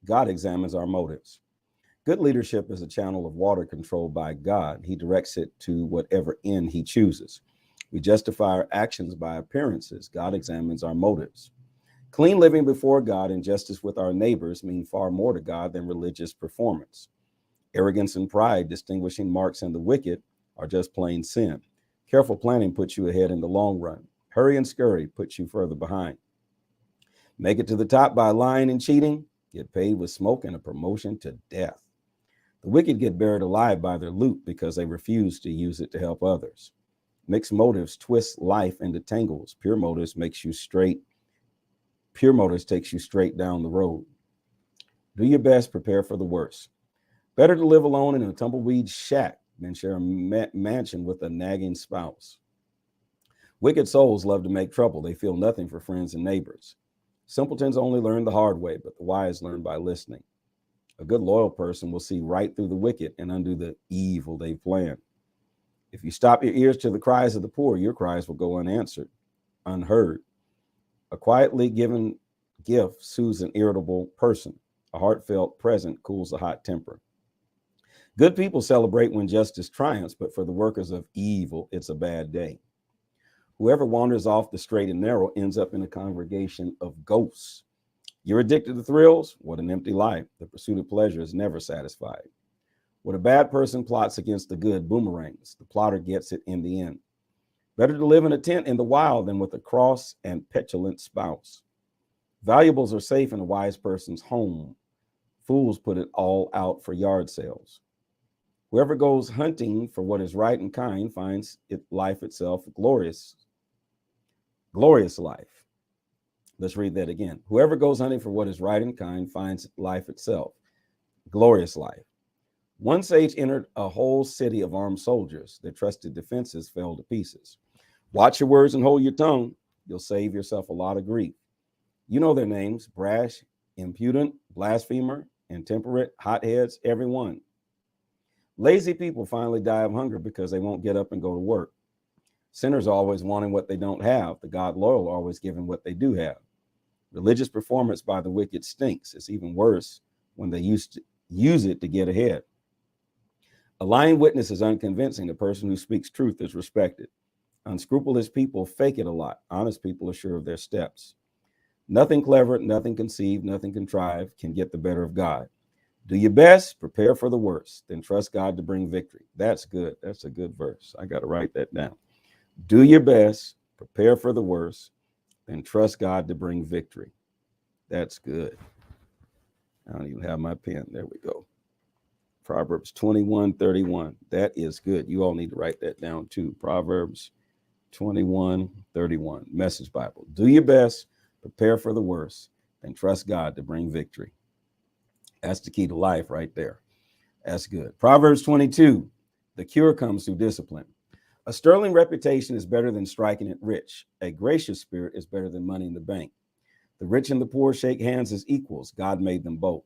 God examines our motives. Good leadership is a channel of water controlled by God. He directs it to whatever end he chooses. We justify our actions by appearances. God examines our motives. Clean living before God and justice with our neighbors mean far more to God than religious performance. Arrogance and pride, distinguishing marks in the wicked, are just plain sin. Careful planning puts you ahead in the long run. Hurry and scurry puts you further behind. Make it to the top by lying and cheating, get paid with smoke and a promotion to death. The wicked get buried alive by their loot because they refuse to use it to help others. Mixed motives twist life into tangles. Pure motives makes you straight. Pure motives takes you straight down the road. Do your best, prepare for the worst. Better to live alone in a tumbleweed shack than share a mansion with a nagging spouse. Wicked souls love to make trouble. They feel nothing for friends and neighbors. Simpletons only learn the hard way, but the wise learn by listening. A good loyal person will see right through the wicked and undo the evil they plan. If you stop your ears to the cries of the poor, your cries will go unanswered, unheard. A quietly given gift soothes an irritable person. A heartfelt present cools a hot temper. Good people celebrate when justice triumphs, but for the workers of evil, it's a bad day. Whoever wanders off the straight and narrow ends up in a congregation of ghosts. You're addicted to thrills? What an empty life. The pursuit of pleasure is never satisfied. When a bad person plots against the good, boomerangs. The plotter gets it in the end. Better to live in a tent in the wild than with a cross and petulant spouse. Valuables are safe in a wise person's home. Fools put it all out for yard sales. Whoever goes hunting for what is right and kind finds life itself glorious. Glorious life. Let's read that again. Whoever goes hunting for what is right and kind finds life itself. Glorious life. One sage entered a whole city of armed soldiers. Their trusted defenses fell to pieces. Watch your words and hold your tongue. You'll save yourself a lot of grief. You know their names: brash, impudent, blasphemer, intemperate, hotheads, every one. Lazy people finally die of hunger because they won't get up and go to work. Sinners are always wanting what they don't have. The God loyal are always giving what they do have. Religious performance by the wicked stinks. It's even worse when they use it to get ahead. A lying witness is unconvincing. The person who speaks truth is respected. Unscrupulous people fake it a lot. Honest people are sure of their steps. Nothing clever, nothing conceived, nothing contrived can get the better of God. Do your best, prepare for the worst, then trust God to bring victory. That's good. That's a good verse. I got to write that down. Do your best, prepare for the worst, then trust God to bring victory. That's good. I don't even have my pen. There we go. Proverbs 21:31. That is good. You all need to write that down too. Proverbs 21:31. Message Bible. Do your best, prepare for the worst, and trust God to bring victory. That's the key to life right there. That's good. Proverbs 22. The cure comes through discipline. A sterling reputation is better than striking it rich. A gracious spirit is better than money in the bank. The rich and the poor shake hands as equals. God made them both.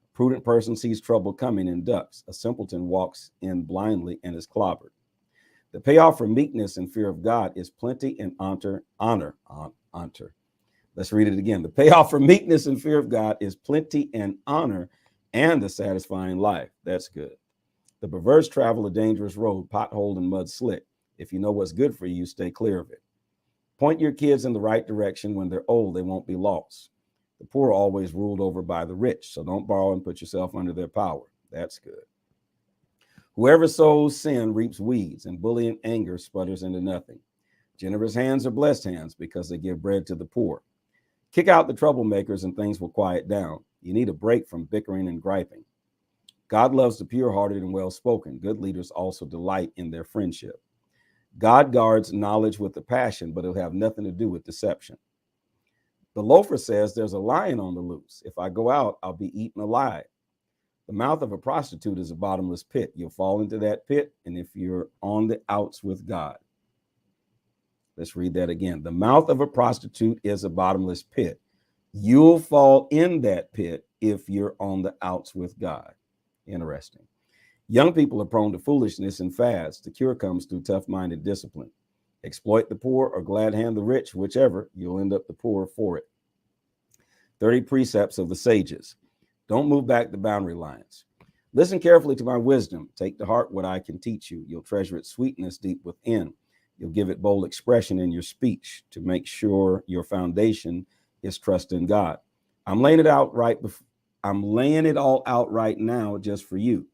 A prudent person sees trouble coming and ducks. A simpleton walks in blindly and is clobbered. The payoff for meekness and fear of God is plenty and honor. Let's read it again. The payoff for meekness and fear of God is plenty and honor and a satisfying life. That's good. The perverse travel a dangerous road, potholed and mud slick. If you know what's good for you, stay clear of it. Point your kids in the right direction. When they're old, they won't be lost. The poor are always ruled over by the rich, so don't borrow and put yourself under their power. That's good. Whoever sows sin reaps weeds, and bullying anger sputters into nothing. Generous hands are blessed hands because they give bread to the poor. Kick out the troublemakers and things will quiet down. You need a break from bickering and griping. God loves the pure-hearted and well-spoken. Good leaders also delight in their friendship. God guards knowledge with a passion, but it'll have nothing to do with deception. The loafer says there's a lion on the loose. If I go out, I'll be eaten alive. The mouth of a prostitute is a bottomless pit. You'll fall into that pit, and if you're on the outs with God. Let's read that again. The mouth of a prostitute is a bottomless pit. You'll fall in that pit if you're on the outs with God. Interesting. Young people are prone to foolishness and fads. The cure comes through tough-minded discipline. Exploit the poor or glad hand the rich, whichever, you'll end up the poorer for it. 30 precepts of the sages. Don't move back the boundary lines. Listen carefully to my wisdom. Take to heart what I can teach you. You'll treasure its sweetness deep within. You'll give it bold expression in your speech to make sure your foundation is trust in God. I'm laying it out right. I'm laying it all out right now just for you.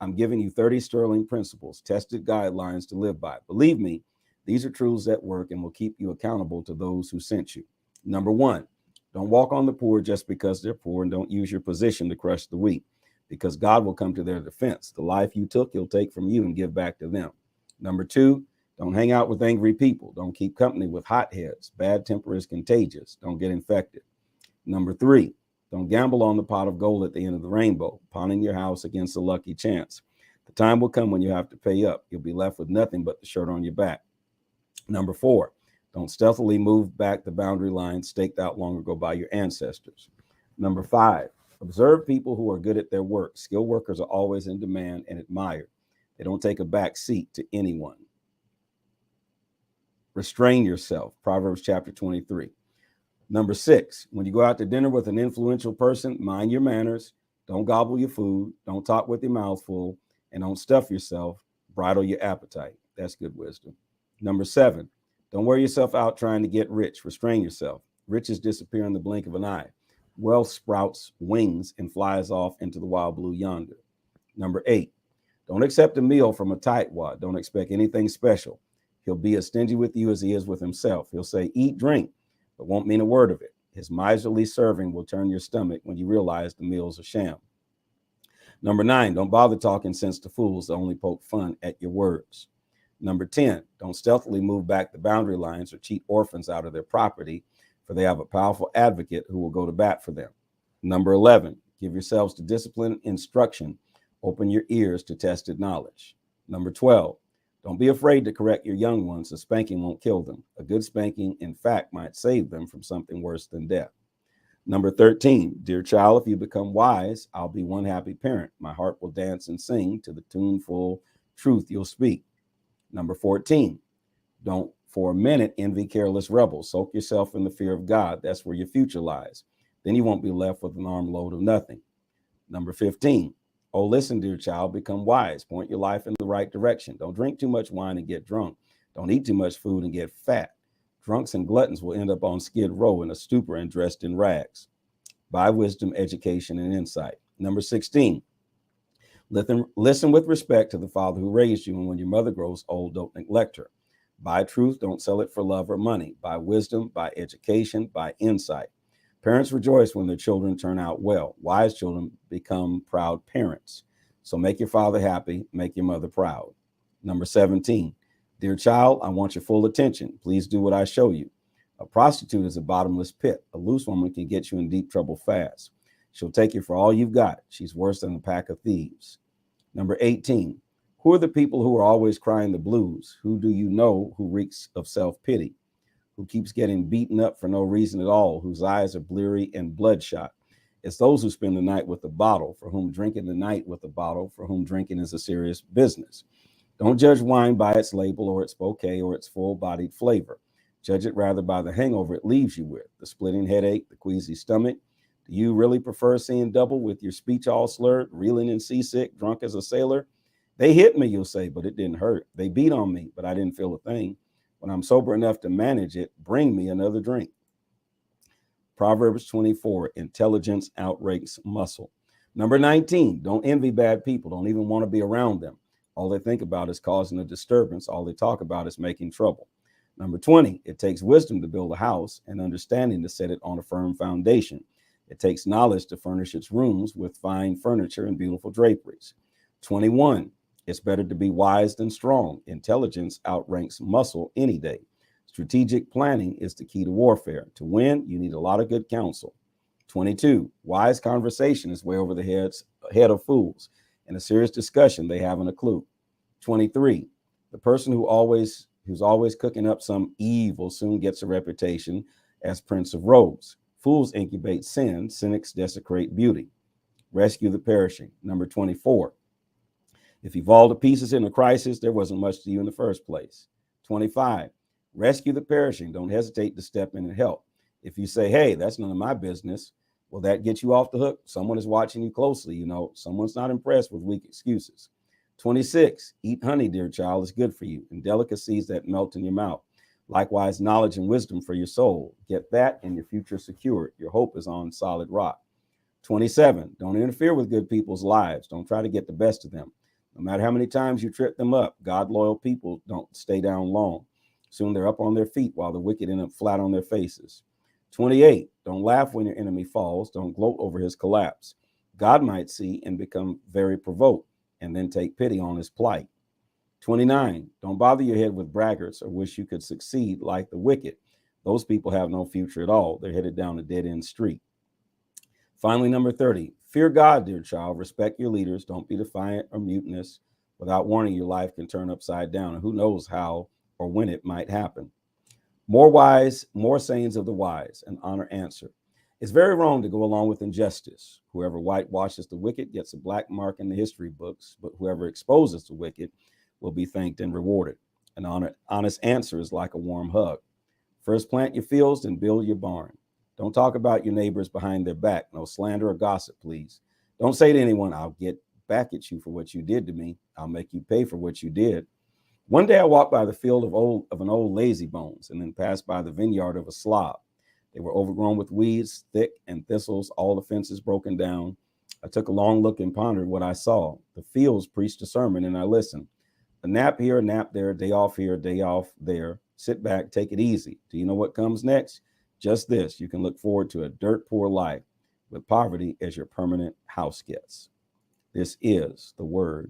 I'm giving you 30 sterling principles, tested guidelines to live by. Believe me, these are truths that work and will keep you accountable to those who sent you. Number one, don't walk on the poor just because they're poor, and don't use your position to crush the weak, because God will come to their defense. The life you took, he'll take from you and give back to them. Number two, don't hang out with angry people. Don't keep company with hotheads. Bad temper is contagious. Don't get infected. Number three, don't gamble on the pot of gold at the end of the rainbow, pawning your house against a lucky chance. The time will come when you have to pay up. You'll be left with nothing but the shirt on your back. Number four, don't stealthily move back the boundary lines staked out long ago by your ancestors. Number five, observe people who are good at their work. Skilled workers are always in demand and admired. They don't take a back seat to anyone. Restrain yourself. Proverbs chapter 23. Number six, when you go out to dinner with an influential person, mind your manners. Don't gobble your food. Don't talk with your mouth full. And don't stuff yourself. Bridle your appetite. That's good wisdom. Number seven, don't wear yourself out trying to get rich. Restrain yourself. Riches disappear in the blink of an eye. Wealth sprouts wings and flies off into the wild blue yonder. Number eight, don't accept a meal from a tightwad. Don't expect anything special. He'll be as stingy with you as he is with himself. He'll say, eat, drink, but won't mean a word of it. His miserly serving will turn your stomach when you realize the meal's a sham. Number nine, don't bother talking sense to fools that only poke fun at your words. Number 10, don't stealthily move back the boundary lines or cheat orphans out of their property, for they have a powerful advocate who will go to bat for them. Number 11, give yourselves to discipline, instruction. Open your ears to tested knowledge. Number 12, don't be afraid to correct your young ones. A spanking won't kill them. A good spanking, in fact, might save them from something worse than death. Number 13, dear child, if you become wise, I'll be one happy parent. My heart will dance and sing to the tuneful truth you'll speak. Number 14, don't for a minute envy careless rebels. Soak yourself in the fear of God. That's where your future lies. Then you won't be left with an armload of nothing. Number 15, oh, listen, dear child, become wise. Point your life in the right direction. Don't drink too much wine and get drunk. Don't eat too much food and get fat. Drunks and gluttons will end up on Skid Row in a stupor and dressed in rags. Buy wisdom, education, and insight. Number 16, listen with respect to the father who raised you, and when your mother grows old, don't neglect her. Buy truth, don't sell it for love or money. Buy wisdom, buy education, buy insight. Parents rejoice when their children turn out well. Wise children become proud parents. So make your father happy, make your mother proud. Number 17, dear child, I want your full attention. Please do what I show you. A prostitute is a bottomless pit. A loose woman can get you in deep trouble fast. She'll take you for all you've got. She's worse than a pack of thieves. Number 18, who are the people who are always crying the blues? Who do you know who reeks of self-pity? Who keeps getting beaten up for no reason at all? Whose eyes are bleary and bloodshot? It's those who spend the night with a bottle, for whom drinking the night with a bottle, for whom drinking is a serious business. Don't judge wine by its label or its bouquet or its full-bodied flavor. Judge it rather by the hangover it leaves you with, the splitting headache, the queasy stomach. Do you really prefer seeing double with your speech all slurred, reeling and seasick, drunk as a sailor? They hit me, you'll say, but it didn't hurt. They beat on me, but I didn't feel a thing. When I'm sober enough to manage it, bring me another drink. Proverbs 24, intelligence outranks muscle. Number 19, don't envy bad people. Don't even want to be around them. All they think about is causing a disturbance. All they talk about is making trouble. Number 20, it takes wisdom to build a house and understanding to set it on a firm foundation. It takes knowledge to furnish its rooms with fine furniture and beautiful draperies. 21, it's better to be wise than strong. Intelligence outranks muscle any day. Strategic planning is the key to warfare. To win, you need a lot of good counsel. 22, wise conversation is way over the head of fools. In a serious discussion, they haven't a clue. 23, the person who's always cooking up some evil soon gets a reputation as Prince of Rogues. Fools incubate sin, cynics desecrate beauty. Rescue the perishing. Number 24, if you fall to pieces in a crisis, there wasn't much to you in the first place. 25, rescue the perishing. Don't hesitate to step in and help. If you say, hey, that's none of my business, Will that get you off the hook? Someone is watching you closely. You know, someone's not impressed with weak excuses. 26, eat honey, dear child, is good for you, and delicacies that melt in your mouth. Likewise, knowledge and wisdom for your soul. Get that and your future secured. Your hope is on solid rock. 27, don't interfere with good people's lives. Don't try to get the best of them. No matter how many times you trip them up, God-loyal people don't stay down long. Soon they're up on their feet while the wicked end up flat on their faces. 28, don't laugh when your enemy falls. Don't gloat over his collapse. God might see and become very provoked and then take pity on his plight. 29, don't bother your head with braggarts or wish you could succeed like the wicked. Those people have no future at all. They're headed down a dead-end street. Finally, number 30, fear God, dear child. Respect your leaders. Don't be defiant or mutinous. Without warning, your life can turn upside down, and who knows how or when it might happen. More sayings of the wise, an honor answer. It's very wrong to go along with injustice. Whoever whitewashes the wicked gets a black mark in the history books, but whoever exposes the wicked will be thanked and rewarded. An honest answer is like a warm hug. First plant your fields, then build your barn. Don't talk about your neighbors behind their back. No slander or gossip, please. Don't say to anyone, I'll get back at you for what you did to me. I'll make you pay for what you did. One day I walked by the field of an old lazy bones and then passed by the vineyard of a slob. They were overgrown with weeds, thick and thistles, all the fences broken down. I took a long look and pondered what I saw. The fields preached a sermon and I listened. A nap here, a nap there, day off here, day off there. Sit back, take it easy. Do you know what comes next? Just this, you can look forward to a dirt poor life with poverty as your permanent house guest. This is the word